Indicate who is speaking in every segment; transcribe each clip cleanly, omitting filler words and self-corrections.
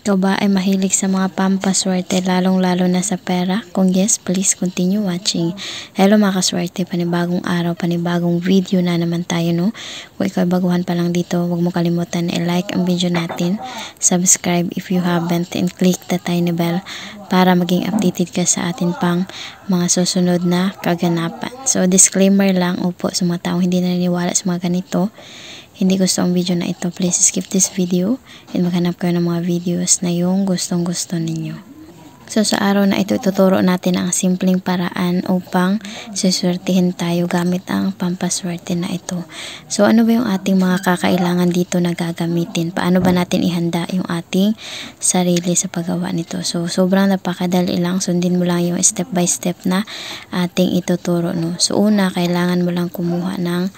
Speaker 1: Ikaw ba ay mahilig sa mga pampaswerte lalong-lalo na sa pera? Kung yes, please continue watching. Hello mga kaswerte, panibagong araw, panibagong video na naman tayo, no? Kung ikaw ay baguhan pa lang dito, huwag mo kalimutan i-like ang video natin, subscribe if you haven't, and click the tiny bell para maging updated ka sa atin pang mga susunod na kaganapan. So disclaimer lang, upo sa mga taong hindi naniniwala sa mga ganito. Hindi gusto ang video na ito, please skip this video and maghanap kayo ng mga videos na yung gustong-gusto ninyo. So sa araw na ito, ituturo natin ang simpleng paraan upang suswertihin tayo gamit ang pampaswerte na ito. So ano ba yung ating mga kakailangan dito na gagamitin? Paano ba natin ihanda yung ating sarili sa paggawa nito? So sobrang napakadali lang, sundin mo lang yung step by step na ating ituturo, no? So una, kailangan mo lang kumuha ng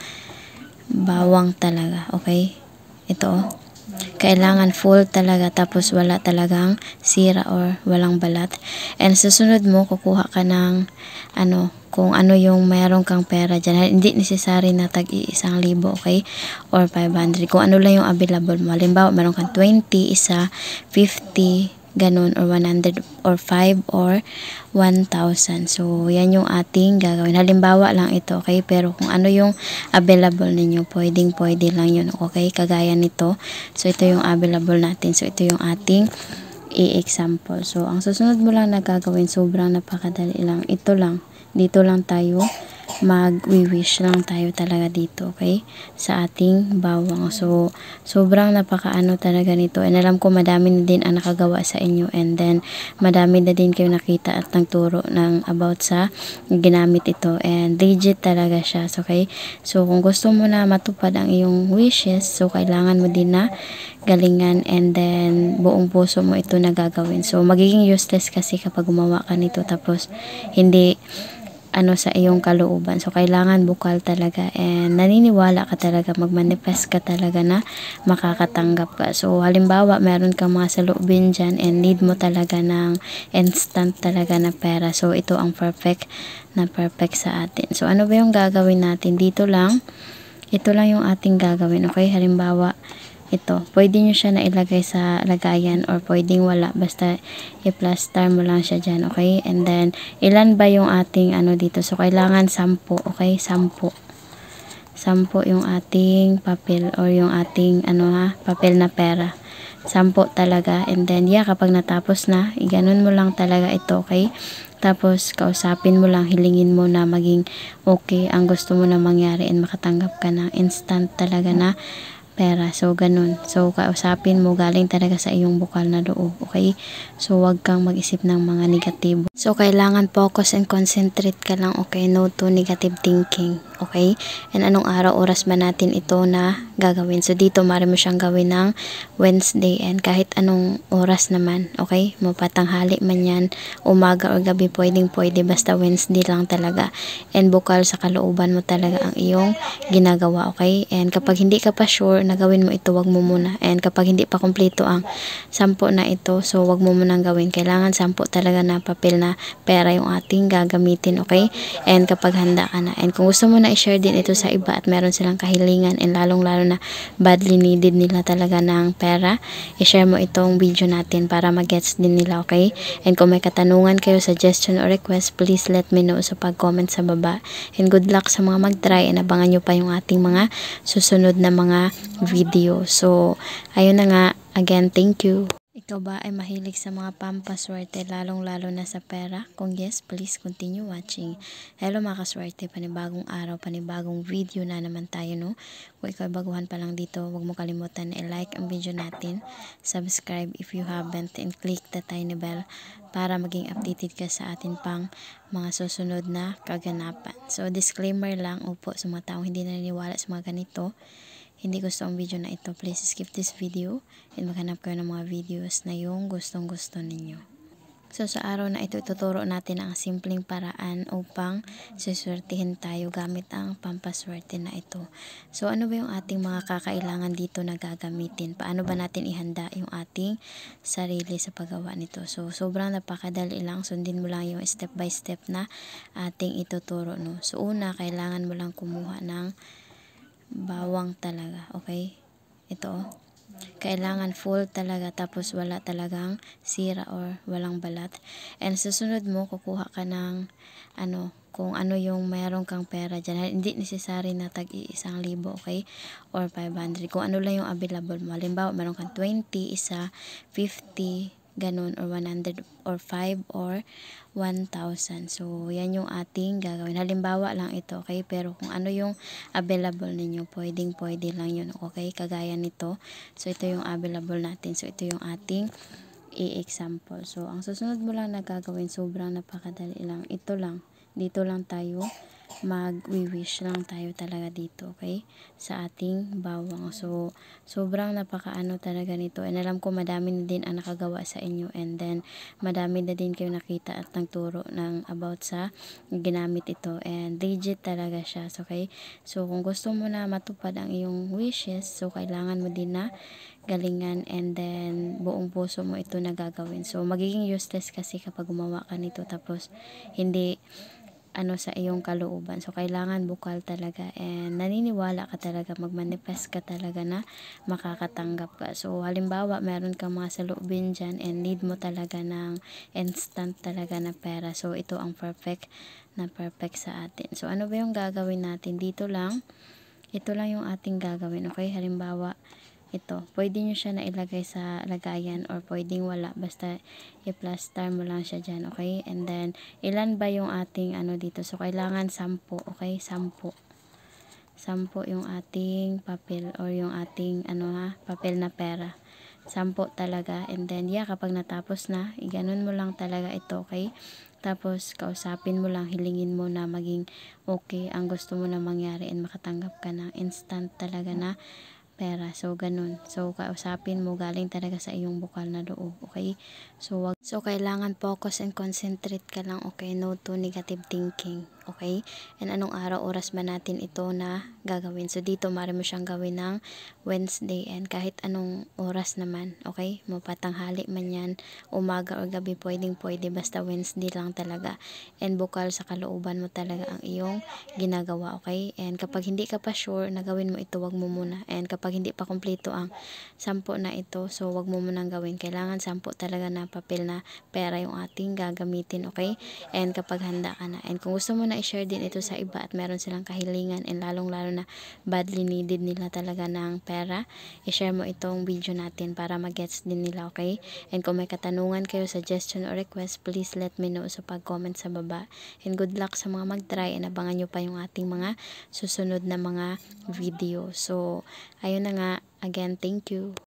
Speaker 1: bawang talaga, okay? Ito, kailangan full talaga, tapos wala talagang sira or walang balat. And susunod mo, kukuha ka ng kung ano yung meron kang pera dyan. Hindi necessary na tag-1,000, okay? Or 500. Kung ano lang yung available mo. Halimbawa, meron kang 20, isa, 50, ganun, or 100, or 5, or 1,000. So, yan yung ating gagawin. Halimbawa lang ito, okay? Pero kung ano yung available ninyo, pwede lang yun, okay? Kagaya nito. So, ito yung available natin. So, ito yung ating i-example. So, ang susunod mo lang na gagawin, sobrang napakadali lang. Ito lang. Dito lang tayo mag-wish lang tayo talaga dito, okay? Sa ating bawang. So, sobrang napakaano talaga nito. And alam ko madami na din ang nakagawa sa inyo. And then, madami na din kayo nakita at nagturo ng about sa ginamit ito. And legit talaga siya, okay? So, kung gusto mo na matupad ang iyong wishes, so, kailangan mo din na galingan and then buong puso mo ito na gagawin. So, magiging useless kasi kapag gumawa ka nito tapos hindi sa iyong kalooban. So, kailangan bukal talaga and naniniwala ka talaga, magmanifest ka talaga na makakatanggap ka. So, halimbawa, meron kang mga saloobin dyan and need mo talaga ng instant talaga na pera. So, ito ang perfect sa atin. So, ano ba yung gagawin natin? Ito lang yung ating gagawin. Okay? Halimbawa, ito, pwede nyo siya na ilagay sa lagayan or pwedeng wala, basta i-plaster mo lang siya dyan, okay? And then, ilan ba yung ating dito? So, kailangan 10, okay? 10 yung ating papel or yung ating papel na pera. 10 talaga. And then, kapag natapos na, iganon mo lang talaga ito, okay? Tapos, kausapin mo lang, hilingin mo na maging okay ang gusto mo na mangyari and makatanggap ka ng instant talaga na pera. So, ganun. So, kausapin mo galing talaga sa iyong bukal na loob. Okay? So, wag kang mag-isip ng mga negatibo. So, kailangan focus and concentrate ka lang. Okay? No to negative thinking. Okay? And anong araw, oras ba natin ito na gagawin? So, dito, maaari mo siyang gawin ng Wednesday and kahit anong oras naman. Okay? Mapatanghali man yan, umaga or gabi, pwede. Basta Wednesday lang talaga. And bukal sa kalooban mo talaga ang iyong ginagawa. Okay? And kapag hindi ka pa sure na gawin mo ito, wag mo muna. And kapag hindi pa kompleto ang 10 na ito, so wag mo munang gawin. Kailangan 10 talaga na papel na pera yung ating gagamitin, okay? And kapag handa ka na. And kung gusto mo na i-share din ito sa iba at meron silang kahilingan and lalong-lalo na badly needed nila talaga ng pera, i-share mo itong video natin para mag-gets din nila, okay? And kung may katanungan kayo, suggestion or request, please let me know sa pag-comment sa baba. And good luck sa mga mag-try and abangan nyo pa yung ating mga susunod na mga video. So, ayun na nga. Again, thank you. Ikaw ba ay mahilig sa mga pampaswerte lalong-lalo na sa pera? Kung yes, please continue watching. Hello mga kaswerte, panibagong araw, panibagong video na naman tayo, no? Kung ikaw ay baguhan pa lang dito, huwag mo kalimutan i-like ang video natin, subscribe if you haven't, and click the tiny bell para maging updated ka sa atin pang mga susunod na kaganapan. So, disclaimer lang, upo sa mga taong hindi naniniwala sa mga ganito. Hindi gusto ang video na ito, please skip this video and maghanap kayo ng mga videos na yung gustong-gusto ninyo. So, sa araw na ito, ituturo natin ang simpleng paraan upang suswertihin tayo gamit ang pampaswerte na ito. So, ano ba yung ating mga kakailangan dito na gagamitin? Paano ba natin ihanda yung ating sarili sa paggawa nito? So, sobrang napakadali lang, sundin mo lang yung step by step na ating ituturo, no? So, una, kailangan mo lang kumuha ng bawang talaga, okay? Ito, Kailangan full talaga, tapos wala talagang sira or walang balat. And susunod mo, kukuha ka ng kung ano yung meron kang pera dyan. Hindi necessary na tag-1,000, okay? Or 500. Kung ano lang yung available mo. Halimbawa, meron kang 20, isa, 50, ganun, or 100, or 5, or 1,000. So, yan yung ating gagawin. Halimbawa lang ito, okay? Pero kung ano yung available ninyo, pwede lang yun, okay? Kagaya nito. So, ito yung available natin. So, ito yung ating i-example. So, ang susunod mo lang na gagawin, sobrang napakadali lang. Ito lang. Dito lang tayo mag-wish lang tayo talaga dito, okay? Sa ating bawang. So, sobrang napakaano talaga nito. And alam ko madami na din ang nakagawa sa inyo. And then, madami na din kayo nakita at nagturo ng about sa ginamit ito. And legit talaga siya. So, okay? So, kung gusto mo na matupad ang iyong wishes, so, kailangan mo din na galingan and then buong puso mo ito na gagawin. So, magiging useless kasi kapag gumawa ka nito tapos hindi sa iyong kalooban. So, kailangan bukal talaga and naniniwala ka talaga, magmanifest ka talaga na makakatanggap ka. So, halimbawa, meron kang mga saloobin dyan and need mo talaga ng instant talaga na pera. So, ito ang perfect sa atin. So, ano ba yung gagawin natin? Ito lang yung ating gagawin. Okay? Halimbawa, ito, pwede nyo siya na ilagay sa lagayan or pwedeng wala, basta i-plaster mo lang siya dyan, okay? And then, ilan ba yung ating dito? So, kailangan 10, okay? 10 yung ating papel or yung ating papel na pera. 10 talaga. And then, kapag natapos na, iganon mo lang talaga ito, okay? Tapos, kausapin mo lang, hilingin mo na maging okay ang gusto mo na mangyari and makatanggap ka ng instant talaga na pera. So, ganun. So, kausapin mo galing talaga sa iyong bukal na loob. Okay? So, kailangan focus and concentrate ka lang. Okay? No to negative thinking. Okay? And anong araw, oras ba natin ito na gagawin? So, dito, maaari mo siyang gawin ng Wednesday and kahit anong oras naman. Okay? Mapatanghali man yan, umaga or gabi, pwede. Basta Wednesday lang talaga. And bukal sa kalooban mo talaga ang iyong ginagawa. Okay? And kapag hindi ka pa sure na gawin mo ito, wag mo muna. And kapag hindi pa kumpleto ang 10 na ito, so wag mo munang gawin. Kailangan 10 talaga na papel na pera yung ating gagamitin, okay? And kapag handa ka na. And kung gusto mo na i-share din ito sa iba at meron silang kahilingan and lalong-lalo na badly needed nila talaga ng pera, i-share mo itong video natin para mag-gets din nila, okay? And kung may katanungan kayo, suggestion or request, please let me know sa pag-comment sa baba. And good luck sa mga mag-try and abangan nyo pa yung ating mga susunod na mga video. So, ayun na nga. Again, thank you.